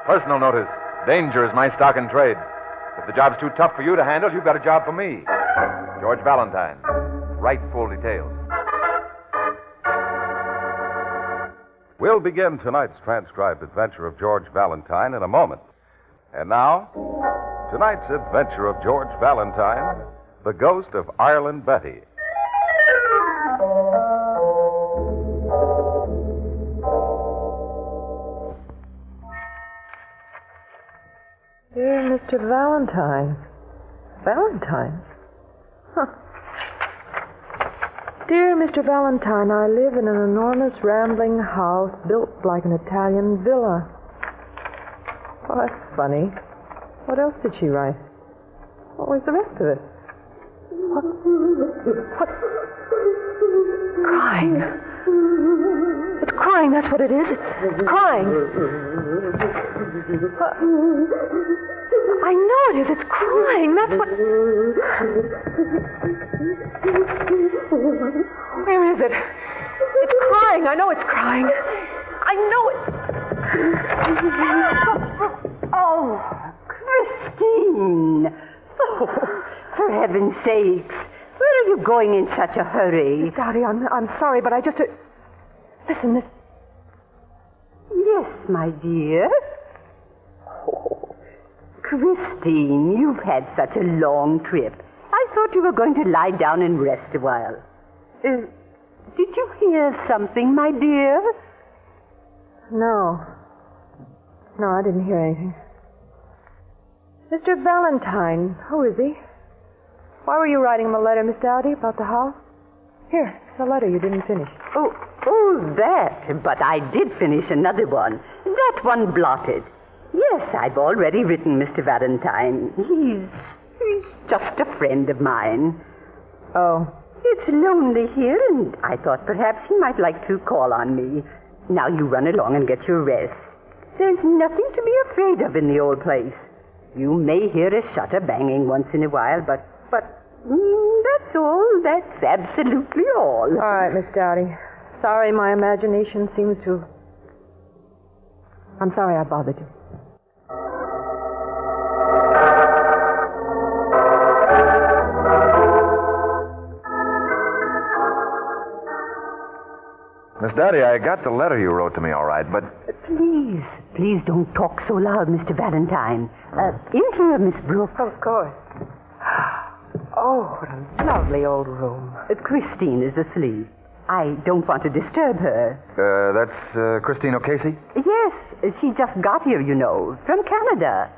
Personal notice. Danger is my stock in trade. If the job's too tough for you to handle, you've got a job for me. George Valentine. Write full details. We'll begin tonight's transcribed adventure of George Valentine in a moment. And now, tonight's adventure of George Valentine, the ghost of Ireland Betty. Dear Mr. Valentine. Valentine? Huh. Dear Mr. Valentine, I live in an enormous rambling house built like an Italian villa. Oh, that's funny. What else did she write? What was the rest of it? What? Crying. It's crying, that's what it is. It's crying. I know it is. It's crying. That's what... Where is it? It's crying. I know it's crying. I know it's... Oh, Christine. Oh, for heaven's sakes. Where are you going in such a hurry? Daddy, I'm sorry, but I just... Listen, this... Yes, my dear. Oh, Christine, you've had such a long trip. I thought you were going to lie down and rest a while. Did you hear something, my dear? No. No, I didn't hear anything. Mr. Valentine, who is he? Why were you writing him a letter, Miss Dowdy, about the house? Here, the letter you didn't finish. Oh, that. But I did finish another one. That one blotted. Yes, I've already written Mr. Valentine. He's just a friend of mine. Oh. It's lonely here, and I thought perhaps he might like to call on me. Now you run along and get your rest. There's nothing to be afraid of in the old place. You may hear a shutter banging once in a while, but that's all. That's absolutely all. All right, Miss Dowdy. Sorry my imagination seems to... I'm sorry I bothered you. Miss Dowdy, I got the letter you wrote to me all right, but... Please don't talk so loud, Mr. Valentine. In here, Miss Brooks. Of course. Oh, what a lovely old room. Christine is asleep. I don't want to disturb her. That's Christine O'Casey? Yes, she just got here, you know, from Canada.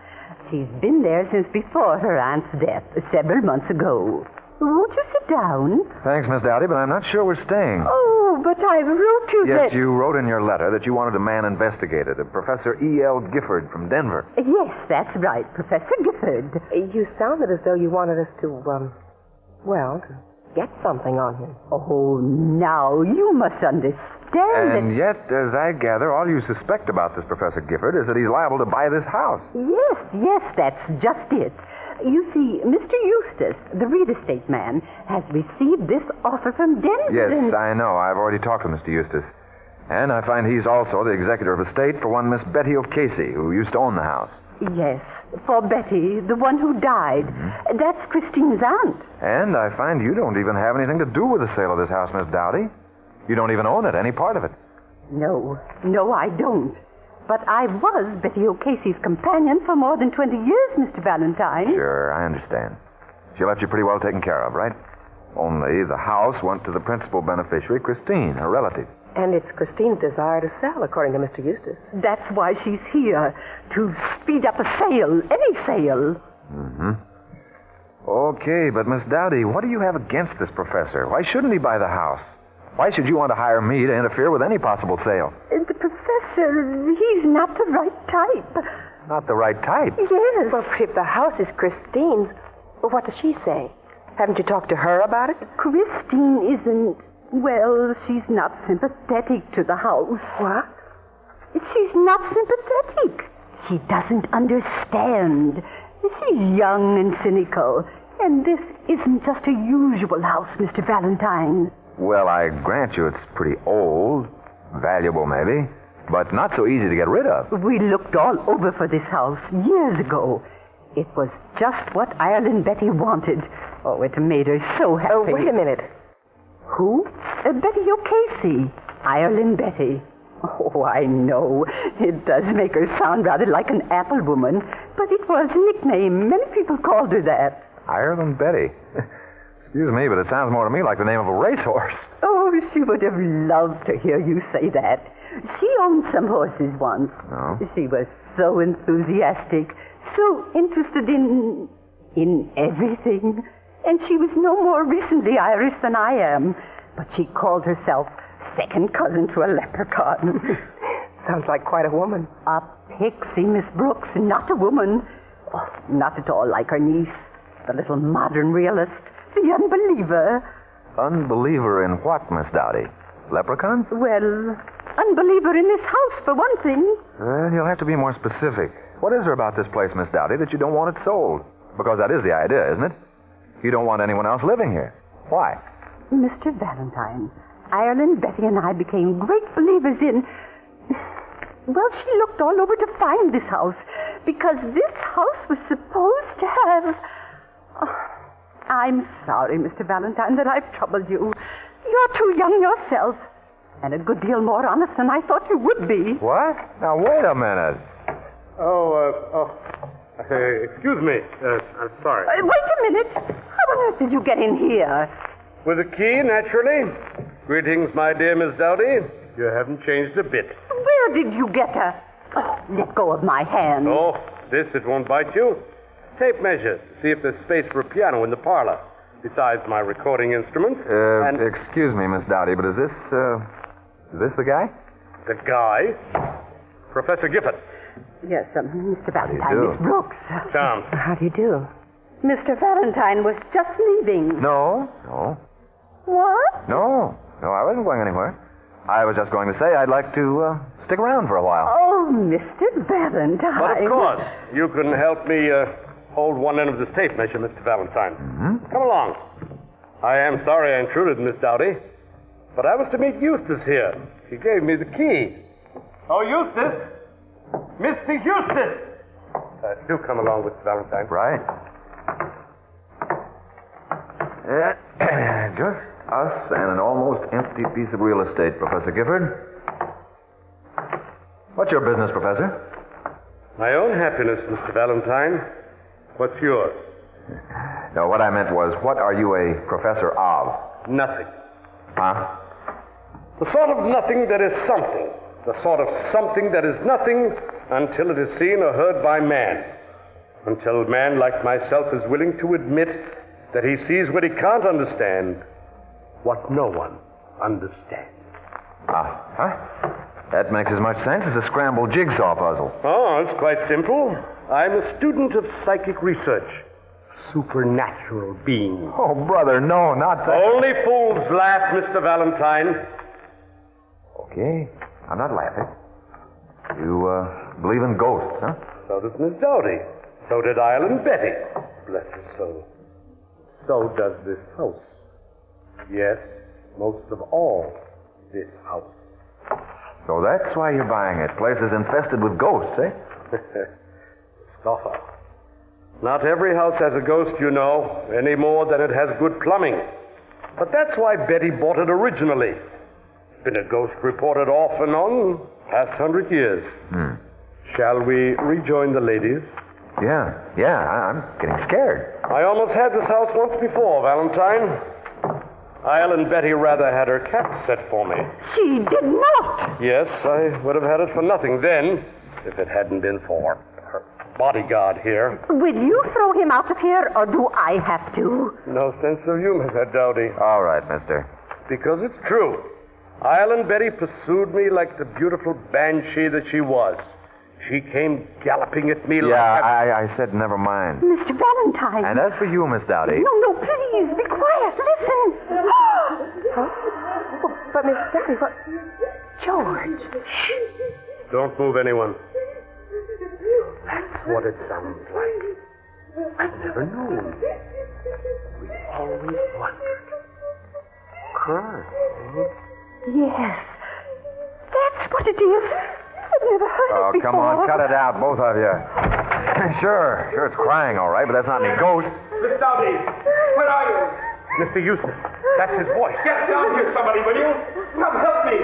She's been there since before her aunt's death, several months ago. Won't you sit down? Thanks, Miss Dowdy, but I'm not sure we're staying. Oh, but I wrote you that... Yes, you wrote in your letter that you wanted a man investigated, a Professor E.L. Gifford from Denver. Yes, that's right, Professor Gifford. You sounded as though you wanted us to, to get something on him. Oh, now, you must understand And yet, as I gather, all you suspect about this Professor Gifford is that he's liable to buy this house. Yes, that's just it. You see, Mr. Eustace, the real estate man, has received this offer from Denver. Yes, I know. I've already talked to Mr. Eustace. And I find he's also the executor of estate for one Miss Betty O'Casey, who used to own the house. Yes, for Betty, the one who died. Mm-hmm. That's Christine's aunt. And I find you don't even have anything to do with the sale of this house, Miss Dowdy. You don't even own it, any part of it. No, I don't. But I was Betty O'Casey's companion for more than 20 years, Mr. Valentine. Sure, I understand. She left you pretty well taken care of, right? Only the house went to the principal beneficiary, Christine, her relative. And it's Christine's desire to sell, according to Mr. Eustace. That's why she's here, to speed up a sale, any sale. Mm-hmm. Okay, but Miss Dowdy, what do you have against this professor? Why shouldn't he buy the house? Why should you want to hire me to interfere with any possible sale? The professor, he's not the right type. Not the right type? Yes. Well, if the house is Christine's, what does she say? Haven't you talked to her about it? Christine isn't... Well, she's not sympathetic to the house. What? She's not sympathetic. She doesn't understand. She's young and cynical. And this isn't just a usual house, Mr. Valentine. Well, I grant you it's pretty old. Valuable, maybe. but not so easy to get rid of. We looked all over for this house years ago. It was just what Ireland Betty wanted. Oh, it made her so happy. Oh, wait a minute. Who? Betty O'Casey. Ireland Betty. Oh, I know. It does make her sound rather like an apple woman, but it was a nickname. Many people called her that. Ireland Betty. Excuse me, but it sounds more to me like the name of a racehorse. Oh, she would have loved to hear you say that. She owned some horses once. Oh? She was so enthusiastic, so interested in everything. And she was no more recently Irish than I am. But she called herself second cousin to a leprechaun. Sounds like quite a woman. A pixie, Miss Brooks, not a woman. Oh, not at all like her niece, the little modern realist, the unbeliever. Unbeliever in what, Miss Dowdy? Leprechauns? Well, unbeliever in this house, for one thing. Well, you'll have to be more specific. What is there about this place, Miss Dowdy, that you don't want it sold? Because that is the idea, isn't it? You don't want anyone else living here. Why? Mr. Valentine, Ireland Betty and I became great believers in... Well, she looked all over to find this house, because this house was supposed to have... Oh, I'm sorry, Mr. Valentine, that I've troubled you. You're too young yourself, and a good deal more honest than I thought you would be. What? Now, wait a minute. Excuse me. I'm sorry. Wait a minute. How on earth did you get in here? With a key, naturally. Greetings, my dear Miss Dowdy. You haven't changed a bit. Where did you get her? Oh, let go of my hand. Oh, it won't bite you. Tape measures. See if there's space for a piano in the parlor. Besides my recording instruments. Excuse me, Miss Dowdy, but is this the guy? The guy? Professor Gifford. Yes, Mr. Valentine, do? Miss Brooks. Tom. How do you do? Mr. Valentine was just leaving. No. What? No, I wasn't going anywhere. I was just going to say I'd like to stick around for a while. Oh, Mr. Valentine. But of course, you can help me hold one end of this tape measure, Mr. Valentine. Mm-hmm. Come along. I am sorry I intruded, Miss Dowdy, but I was to meet Eustace here. He gave me the key. Oh, Eustace! Mr. Eustace! Do come along, Mr. Valentine. Right. Just us and an almost empty piece of real estate, Professor Gifford. What's your business, Professor? My own happiness, Mr. Valentine. What's yours? No, what I meant was, what are you a professor of? Nothing. Huh? The sort of nothing that is something. The sort of something that is nothing until it is seen or heard by man. Until man like myself is willing to admit that he sees what he can't understand, what no one understands. That makes as much sense as a scrambled jigsaw puzzle. Oh, it's quite simple. I'm a student of psychic research. Supernatural beings. Oh, brother, no, not that. Only fools laugh, Mr. Valentine. Okay, I'm not laughing. You believe in ghosts, huh? So does Miss Dowdy. So did Ireland Betty. Bless her soul. So does this house. Yes, most of all, this house. So that's why you're buying it. Place is infested with ghosts, eh? Scoffer. Not every house has a ghost, you know, any more than it has good plumbing. But that's why Betty bought it originally. Been a ghost reported off and on past 100 years. Shall we rejoin the ladies? Yeah, I'm getting scared. I almost had this house once before, Valentine. Ireland Betty rather had her cap set for me. She did not. Yes, I would have had it for nothing then, if it hadn't been for her bodyguard here. Will you throw him out of here, or do I have to? No sense of humor, Miss Dowdy. All right, mister. Because it's true. Ireland Betty pursued me like the beautiful banshee that she was. She came galloping at me like... Yeah, I said never mind. Mr. Valentine. And as for you, Miss Dowdy... No, please, be quiet. Listen. Oh, but Miss Dowdy, what... George. Shh. Don't move anyone. That's what it sounds like. I've never known. We always wondered. Cry, eh? Yes. That's what it is. never heard Oh, it before. come on, cut it out, both of you. Sure, it's crying, all right, but that's not any ghost. Miss Dowdy, where are you? Mr. Eustace, that's his voice. Get down here, somebody, will you? Come help me.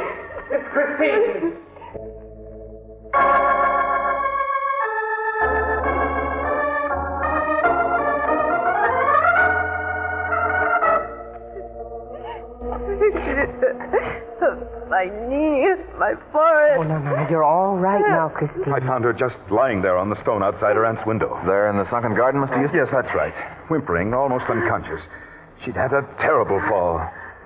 It's Christine. My knees, my forehead. Oh, no. You're all right now, Christine. I found her just lying there on the stone outside her aunt's window. There in the sunken garden, Mr. Eustace? Yes, that's right. Whimpering, almost unconscious. She'd had a terrible fall.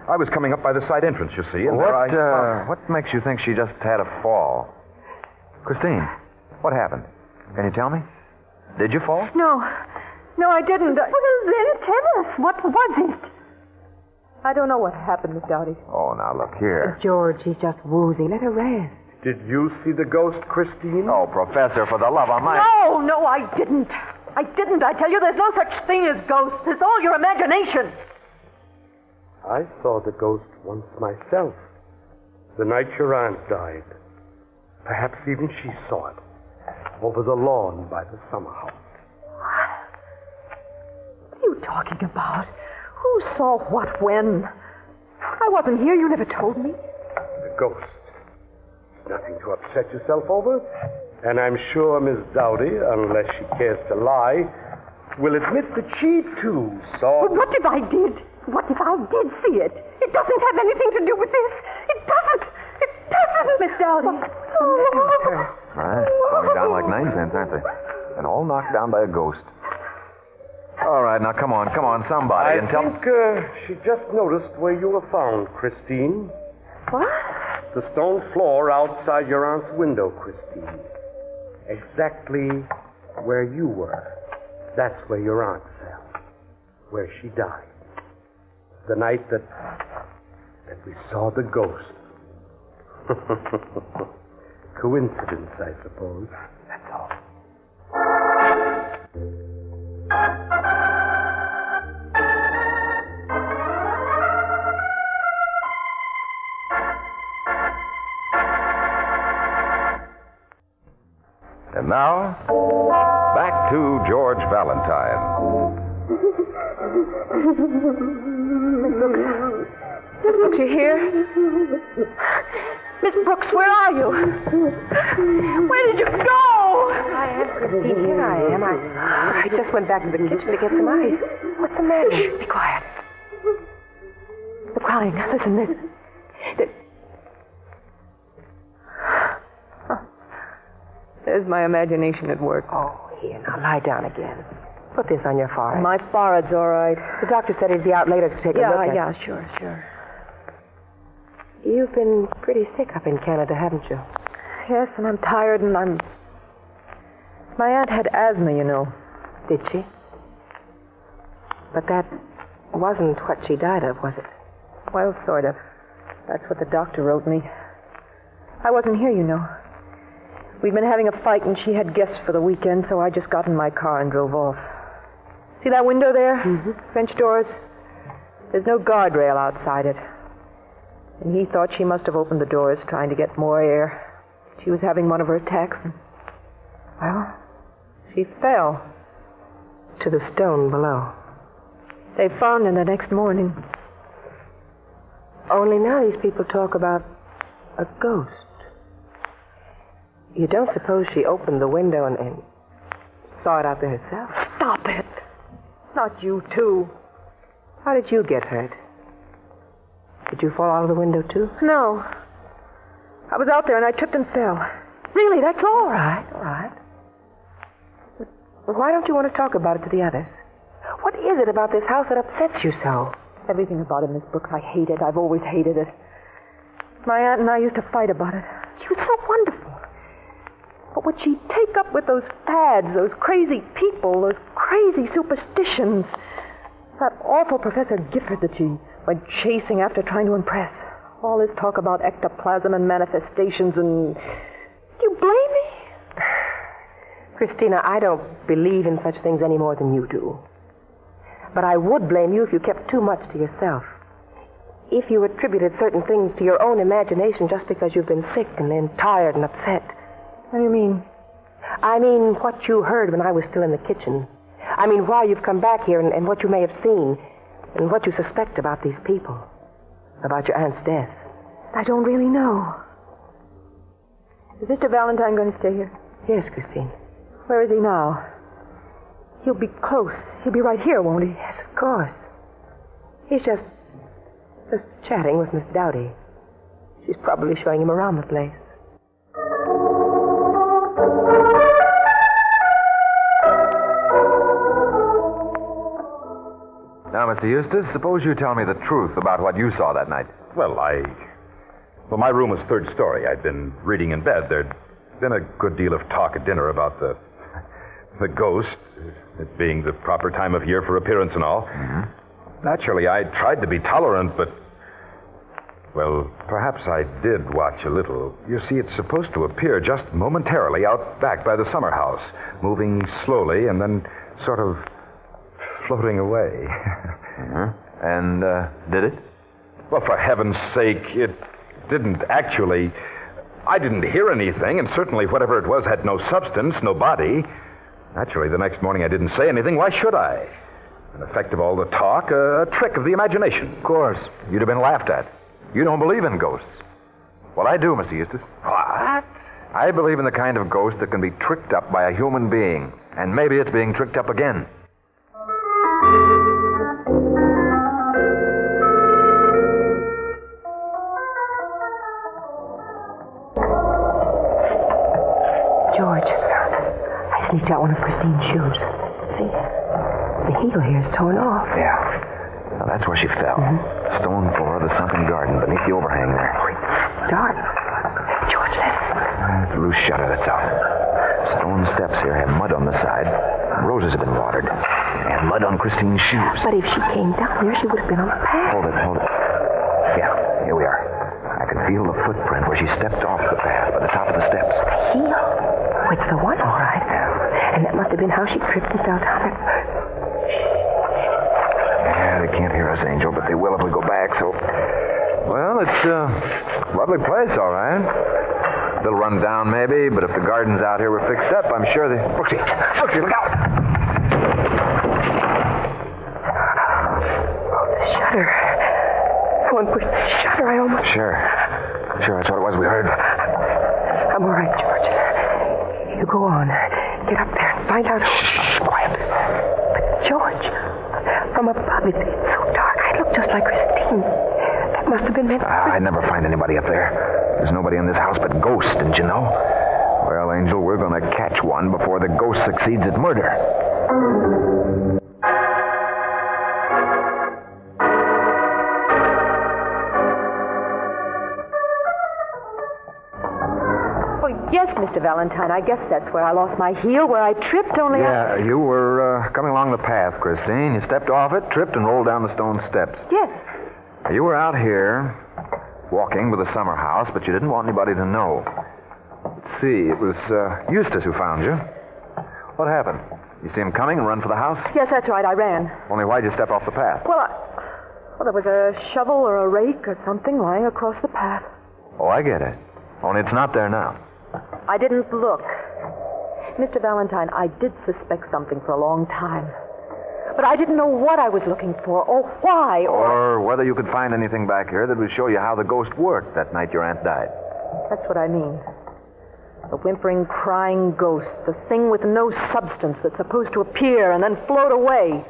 I was coming up by the side entrance, you see, and What makes you think she just had a fall? Christine, what happened? Can you tell me? Did you fall? No, I didn't. Well, then tell us. What was it? I don't know what happened, Miss Dowdy. Oh, now look here. George, she's just woozy. Let her rest. Did you see the ghost, Christine? Oh, Professor, for the love of my... No, I didn't. I tell you, there's no such thing as ghosts. It's all your imagination. I saw the ghost once myself. The night your aunt died. Perhaps even she saw it. Over the lawn by the summer house. What are you talking about? Who saw what when? I wasn't here. You never told me. The ghost. Nothing to upset yourself over. And I'm sure Miss Dowdy, unless she cares to lie, will admit that she, too, saw... But what if I did? What if I did see it? It doesn't have anything to do with this. It doesn't. Miss Dowdy. Right, going down like 9 cents, aren't they? And all knocked down by a ghost. All right, now come on, somebody, and tell... I think she just noticed where you were found, Christine. What? The stone floor outside your aunt's window, Christine. Exactly where you were. That's where your aunt fell. Where she died. The night that we saw the ghost. Coincidence, I suppose. That's all. And now, back to George Valentine. Miss Brooks, you here? Miss Brooks, where are you? Where did you go? I am Christine. Here I am. I just went back to the kitchen to get some ice. What's the matter? Shh, be quiet. The crying. Listen. There's my imagination at work. Oh, here, now lie down again. Put this on your forehead. My forehead's all right. The doctor said he'd be out later to take a look at it. Yeah, sure. You've been pretty sick up in Canada, haven't you? Yes, and I'm tired, and My aunt had asthma, you know. Did she? But that wasn't what she died of, was it? Well, sort of. That's what the doctor wrote me. I wasn't here, you know. We'd been having a fight, and she had guests for the weekend, so I just got in my car and drove off. See that window there? Mm-hmm. French doors? There's no guardrail outside it. And he thought she must have opened the doors trying to get more air. She was having one of her attacks, and... well, she fell. To the stone below. They found her the next morning. Only now these people talk about a ghost. You don't suppose she opened the window and saw it out there herself? Stop it. Not you, too. How did you get hurt? Did you fall out of the window, too? No. I was out there and I tripped and fell. Really, that's all. All right. Well, why don't you want to talk about it to the others? What is it about this house that upsets you so? Everything about it, Miss Brooks. I hate it. I've always hated it. My aunt and I used to fight about it. She was so wonderful. But would she take up with those fads, those crazy people, those crazy superstitions? That awful Professor Gifford that she went chasing after trying to impress. All this talk about ectoplasm and manifestations and... Do you blame me? Christina, I don't believe in such things any more than you do. But I would blame you if you kept too much to yourself. If you attributed certain things to your own imagination just because you've been sick and then tired and upset. What do you mean? I mean, what you heard when I was still in the kitchen. I mean, why you've come back here and what you may have seen and what you suspect about these people, about your aunt's death. I don't really know. Is Mr. Valentine going to stay here? Yes, Christine. Where is he now? He'll be close. He'll be right here, won't he? Yes, of course. He's just chatting with Miss Dowdy. She's probably showing him around the place. Now, Mr. Eustace, suppose you tell me the truth about what you saw that night. Well, my room was third story. I'd been reading in bed. There'd been a good deal of talk at dinner about the ghost, it being the proper time of year for appearance and all. Mm-hmm. Naturally, I tried to be tolerant, but, well, perhaps I did watch a little. You see, it's supposed to appear just momentarily out back by the summer house, moving slowly and then sort of floating away. Mm-hmm. And, did it? Well, for heaven's sake, it didn't actually. I didn't hear anything, and certainly whatever it was had no substance, no body. Naturally, the next morning I didn't say anything. Why should I? An effect of all the talk, a trick of the imagination. Of course. You'd have been laughed at. You don't believe in ghosts. Well, I do, Mr. Eustace. What? I believe in the kind of ghost that can be tricked up by a human being. And maybe it's being tricked up again. George, I sneaked out one of Christine's shoes. See? The heel here is torn off. Yeah. Now, that's where she fell. Mm-hmm. Stone floor of the sunken garden beneath the overhang there. Oh, it's dark. George, listen. It's a loose shutter, that's all. Stone steps here have mud on the side. Roses have been watered. And mud on Christine's shoes. But if she came down there, she would have been on the path. Hold it. Yeah, here we are. I can feel the footprint where she stepped off the path by the top of the steps. The heel? Oh, it's the one, all right. Yeah. And that must have been how she tripped and fell down there. Yeah, they can't hear us, Angel, but they will if we go back, so... Well, it's a lovely place, all right. A little run down, maybe, but if the gardens out here were fixed up, I'm sure they... Brooksy, look out! Oh, the shutter. Someone pushed the shutter. I almost... Sure, that's what it was we heard. I'm all right, George. You go on. Get up there and find out... Shh, quiet. But, George, from above, it's so dark. I look just like Christine. That must have been meant... I'd never find anybody up there. There's nobody in this house but ghosts, didn't you know? Well, Angel, we're going to catch one before the ghost succeeds at murder. Yes, Mr. Valentine, I guess that's where I lost my heel, where I tripped only... Yeah, you were coming along the path, Christine. You stepped off it, tripped, and rolled down the stone steps. Yes. You were out here walking with the summer house, but you didn't want anybody to know. Let's see, it was Eustace who found you. What happened? You see him coming and run for the house? Yes, that's right, I ran. Only why'd you step off the path? Well, there was a shovel or a rake or something lying across the path. Oh, I get it. Only it's not there now. I didn't look. Mr. Valentine, I did suspect something for a long time. But I didn't know what I was looking for, or why, or whether you could find anything back here that would show you how the ghost worked that night your aunt died. That's what I mean. The whimpering, crying ghost, the thing with no substance that's supposed to appear and then float away.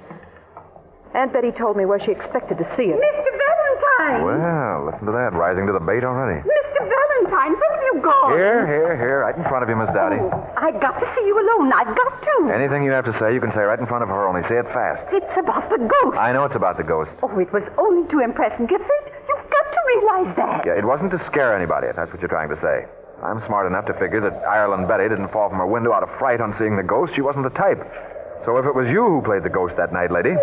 Aunt Betty told me where she expected to see it. Mr. Valentine! Well, listen to that, rising to the bait already. Mr. Valentine, where have you gone? Here, right in front of you, Miss Dowdy. Oh, I've got to see you alone. I've got to. Anything you have to say, you can say right in front of her, only say it fast. It's about the ghost. I know it's about the ghost. Oh, it was only to impress Gifford. You've got to realize that. Yeah, it wasn't to scare anybody, if that's what you're trying to say. I'm smart enough to figure that Ireland Betty didn't fall from her window out of fright on seeing the ghost. She wasn't the type. So if it was you who played the ghost that night, lady...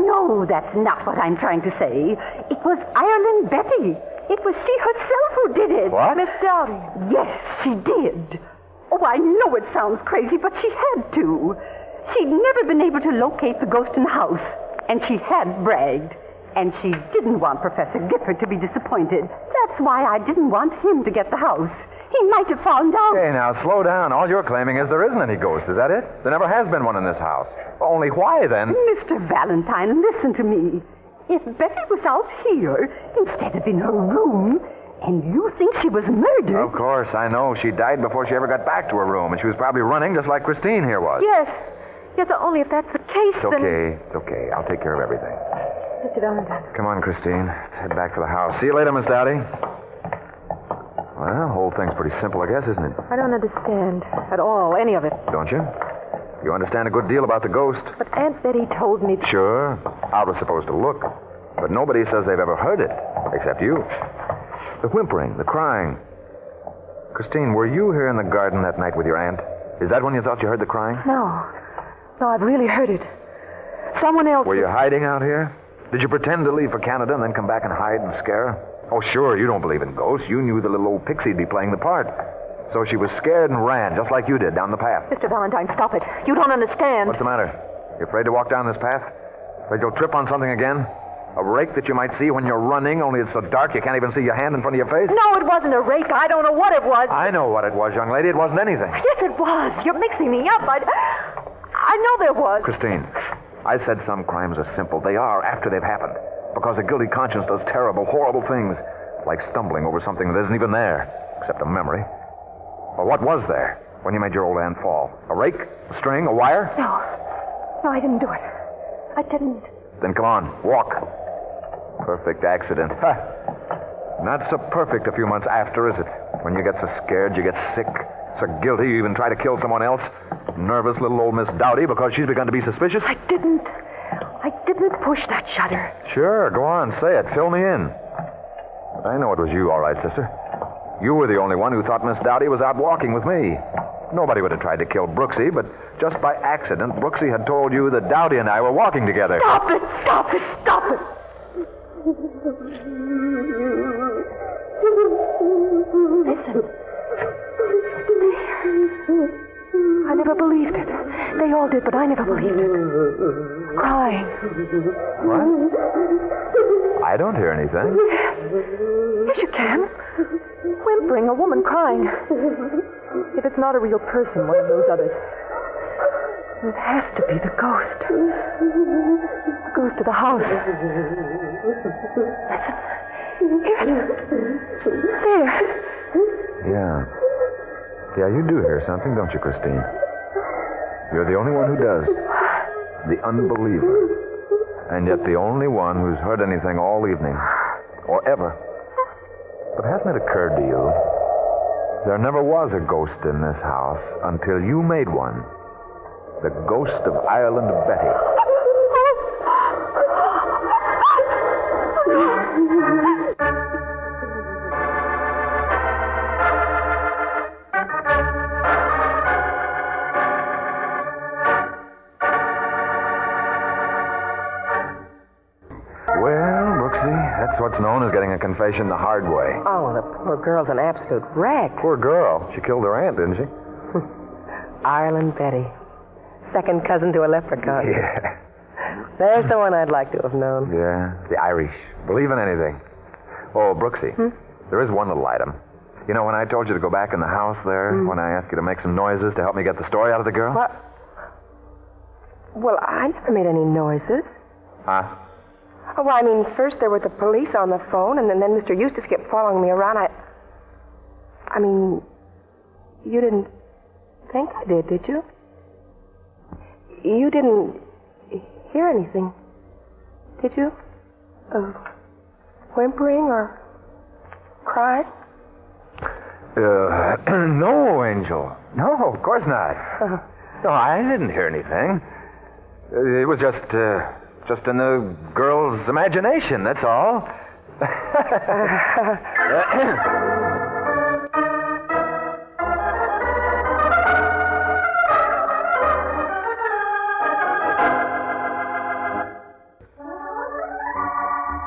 No, that's not what I'm trying to say. It was Ireland Betty. It was she herself who did it. What? Miss Dowdy. Yes, she did. Oh, I know it sounds crazy, but she had to. She'd never been able to locate the ghost in the house, and she had bragged. And she didn't want Professor Gifford to be disappointed. That's why I didn't want him to get the house. He might have found out. Hey, now, slow down. All you're claiming is there isn't any ghost. Is that it? There never has been one in this house. Only why, then? Mr. Valentine, listen to me. If Betty was out here instead of in her room, and you think she was murdered... Of course, I know. She died before she ever got back to her room, and she was probably running just like Christine here was. Yes. Yes, only if that's the case, It's okay. It's okay. I'll take care of everything. Mr. Valentine. Come on, Christine. Let's head back to the house. See you later, Miss Dowdy. Well, the whole thing's pretty simple, I guess, isn't it? I don't understand at all, any of it. Don't you? You understand a good deal about the ghost. But Aunt Betty told me... Sure. I was supposed to look. But nobody says they've ever heard it, except you. The whimpering, the crying. Christine, were you here in the garden that night with your aunt? Is that when you thought you heard the crying? No. No, I've really heard it. Someone else... Were you hiding out here? Did you pretend to leave for Canada and then come back and hide and scare her? Oh, sure, you don't believe in ghosts. You knew the little old pixie'd be playing the part. So she was scared and ran, just like you did, down the path. Mr. Valentine, stop it. You don't understand. What's the matter? You afraid to walk down this path? Afraid you'll trip on something again? A rake that you might see when you're running, only it's so dark you can't even see your hand in front of your face? No, it wasn't a rake. I don't know what it was. I know what it was, young lady. It wasn't anything. Yes, it was. You're mixing me up. I know there was. Christine, I said some crimes are simple. They are after they've happened. Because a guilty conscience does terrible, horrible things. Like stumbling over something that isn't even there, except a memory. Well, what was there when you made your old aunt fall? A rake? A string? A wire? No. No, I didn't do it. I didn't. Then come on, walk. Perfect accident. Not so perfect a few months after, is it? When you get so scared, you get sick, so guilty, you even try to kill someone else. Nervous little old Miss Dowdy because she's begun to be suspicious. I didn't push that shutter. Sure, go on, say it. Fill me in. I know it was you, all right, sister. You were the only one who thought Miss Dowdy was out walking with me. Nobody would have tried to kill Brooksy, but just by accident, Brooksy had told you that Dowdy and I were walking together. Stop it! Stop it! Stop it! Listen. I never believed it. They all did, but I never believed it. Crying. What? I don't hear anything. Yes, you can. Whimpering, a woman crying. If it's not a real person, one of those others. It has to be the ghost. The ghost of the house. Listen. Hear it. There. Yeah. Yeah, you do hear something, don't you, Christine? You're the only one who does. The unbeliever. And yet the only one who's heard anything all evening. Or ever. But hasn't it occurred to you? There never was a ghost in this house until you made one. The ghost of Ireland Betty. That's what's known as getting a confession the hard way. Oh, the poor girl's an absolute wreck. Poor girl. She killed her aunt, didn't she? Ireland Betty. Second cousin to a leprechaun. Yeah. There's the one I'd like to have known. Yeah, the Irish. Believe in anything. Oh, Brooksy, there is one little item. You know, when I told you to go back in the house there, when I asked you to make some noises to help me get the story out of the girl? What? Well, I never made any noises. Huh? Oh, well, I mean, first there were the police on the phone, and then Mr. Eustace kept following me around. I mean, you didn't think I did you? You didn't hear anything, did you? Of whimpering or crying? No, Angel. No, of course not. No, I didn't hear anything. It was just in the girl's imagination, that's all.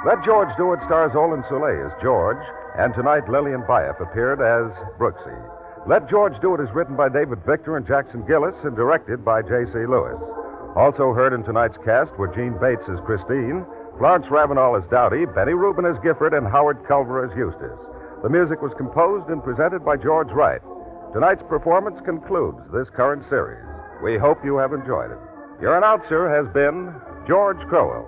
Let George Do It stars Olan Soule as George, and tonight Lillian Byatt appeared as Brooksy. Let George Do It is written by David Victor and Jackson Gillis and directed by J.C. Lewis. Also heard in tonight's cast were Jean Bates as Christine, Florence Ravenel as Dowdy, Betty Rubin as Gifford, and Howard Culver as Eustace. The music was composed and presented by George Wright. Tonight's performance concludes this current series. We hope you have enjoyed it. Your announcer has been George Crowell.